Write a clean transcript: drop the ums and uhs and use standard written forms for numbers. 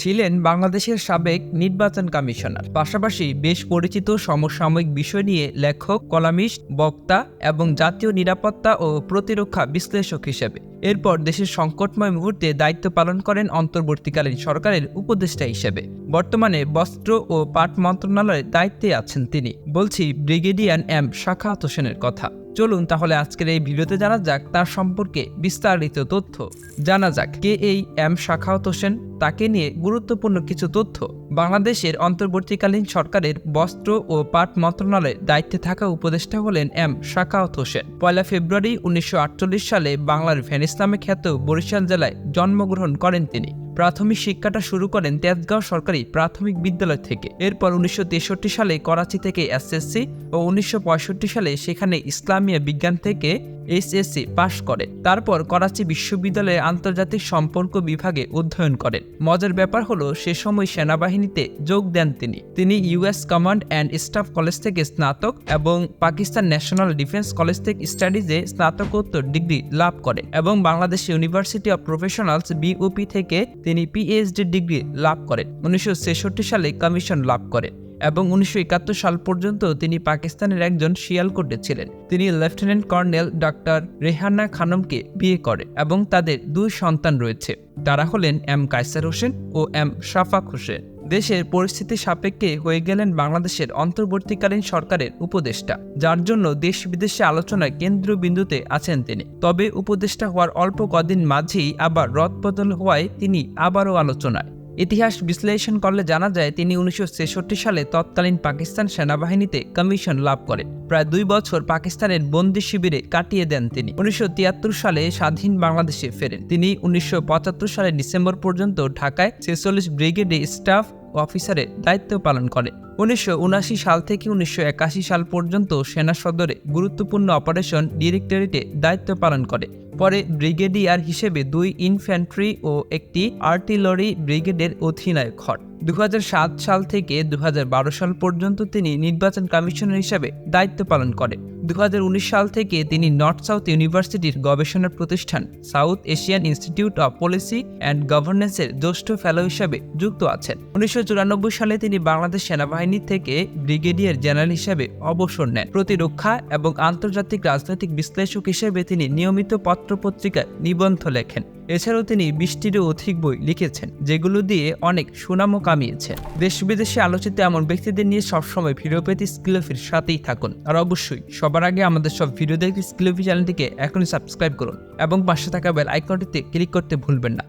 ছিলেন বাংলাদেশের সাবেক নির্বাচন কমিশনার, পাশাপাশি বেশ পরিচিত সমসাময়িক বিষয় নিয়ে লেখক, কলামিস্ট, বক্তা এবং জাতীয় নিরাপত্তা ও প্রতিরক্ষা বিশ্লেষক হিসেবে। এরপর দেশের সংকটময় মুহূর্তে দায়িত্ব পালন করেন অন্তর্বর্তীকালীন সরকারের উপদেষ্টা হিসেবে। বর্তমানে বস্ত্র ও পাট মন্ত্রণালয়ের দায়িত্বে আছেন তিনি। বলছি ব্রিগেডিয়ার এম সাখাওয়াত হোসেনের কথা। চলুন তাহলে আজকের এই ভিডিওতে জানা যাক তার সম্পর্কে বিস্তারিত তথ্য। জানা যাক কে এই এম সাখাওয়াত হোসেন, তাকে নিয়ে গুরুত্বপূর্ণ কিছু তথ্য। বাংলাদেশের অন্তর্বর্তীকালীন সরকারের বস্ত্র ও পাট মন্ত্রণালয়ের দায়িত্বে থাকা উপদেষ্টা হলেন এম সাখাওয়াত হোসেন। 1 ফেব্রুয়ারি 1948 সালে বাংলার ভেনিস নামে খ্যাত বরিশাল জেলায় জন্মগ্রহণ করেন তিনি। প্রাথমিক শিক্ষাটা শুরু করেন তেজগাঁও সরকারি প্রাথমিক বিদ্যালয় থেকে। এরপর 1963 সালে করাচি থেকে এসএসসি ও 1965 সালে সেখানে ইসলামিয়া বিজ্ঞান থেকে এইচএসসি পাশ করেন। তারপর করাচি বিশ্ববিদ্যালয়ে আন্তর্জাতিক সম্পর্ক বিভাগে অধ্যয়ন করেন। মজার ব্যাপার হলো সে সময় সেনাবাহিনীতে যোগ দেন তিনি US command and staff college থেকে স্নাতক এবং পাকিস্তান ন্যাশনাল ডিফেন্স কলেজ থেকে স্টাডিজে স্নাতকোত্তর ডিগ্রি লাভ করেন এবং Bangladesh university of professionals BOP থেকে তিনি পিএইচডি ডিগ্রি লাভ করেন। 1966 সালে কমিশন লাভ করেন এবং 1971 সাল পর্যন্ত তিনি পাকিস্তানের একজন শিয়ালকোটে ছিলেন। তিনি লেফটেন্যান্ট কর্নেল ডক্টর রেহানা খানমকে বিয়ে করেন এবং তাদের 2 সন্তান রয়েছে। তারা হলেন এম কায়সার হোসেন ও এম শাফাক হোসেন। দেশের পরিস্থিতি সাপেক্ষে হয়ে গেলেন বাংলাদেশের অন্তর্বর্তীকালীন সরকারের উপদেষ্টা, যার জন্য দেশ বিদেশে আলোচনায় কেন্দ্রবিন্দুতে আছেন তিনি। তবে উপদেষ্টা হওয়ার অল্প কদিন মাঝেই আবার রদবদল হওয়ায় তিনি আবারও আলোচনায়। ইতিহাস বিশ্লেষণ করলে জানা যায় তিনি 1966 সালে তৎকালীন পাকিস্তান সেনাবাহিনীতে কমিশন লাভ করেন। প্রায় 2 বছর পাকিস্তানের বন্দি শিবিরে কাটিয়ে দেন তিনি। 1973 সালে স্বাধীন বাংলাদেশে ফেরেন। তিনি 1975 সালের ডিসেম্বর পর্যন্ত ঢাকায় 46 ব্রিগেডে স্টাফ অফিসারের দায়িত্ব পালন করেন। 1979 সাল থেকে 1981 সাল পর্যন্ত সেনা সদরে গুরুত্বপূর্ণ অপারেশন ডিরেক্টরেটে দায়িত্ব পালন করে। পরে ব্রিগেডিয়ার হিসেবে 2 ইনফ্যান্ট্রি ও একটি আর্টিলারি ব্রিগেডের অধিনায়ক হন। 2007 সাল থেকে 2012 সাল পর্যন্ত তিনি নির্বাচন কমিশনার হিসেবে দায়িত্ব পালন করেন। 2019 সাল থেকে তিনি নর্থ সাউথ ইউনিভার্সিটির গবেষণা প্রতিষ্ঠান South Asian Institute of Policy and গভর্নেন্সের জ্যেষ্ঠ ফেলো হিসেবে যুক্ত আছেন। 1994 সালে তিনি বাংলাদেশ সেনাবাহিনী থেকে ব্রিগেডিয়ার জেনারেল হিসেবে অবসর নেন। প্রতিরক্ষা এবং আন্তর্জাতিক রাজনৈতিক বিশ্লেষক হিসেবে তিনি নিয়মিত পত্রপত্রিকায় নিবন্ধ লেখেন। এছাড়াও তিনি 20টিরও অধিক বই লিখেছেন, যেগুলো দিয়ে অনেক সুনামও কামিয়েছেন। দেশ বিদেশে আলোচিত এমন ব্যক্তিদের নিয়ে সবসময় ভিডিও পেতে স্কিলফির সাথেই থাকুন। আর অবশ্যই সবার আগে আমাদের সব ভিডিও দেখতে স্কিলফি চ্যানেলটিকে এখনই সাবস্ক্রাইব করুন এবং পাশে থাকা বেল আইকনটিতে ক্লিক করতে ভুলবেন না।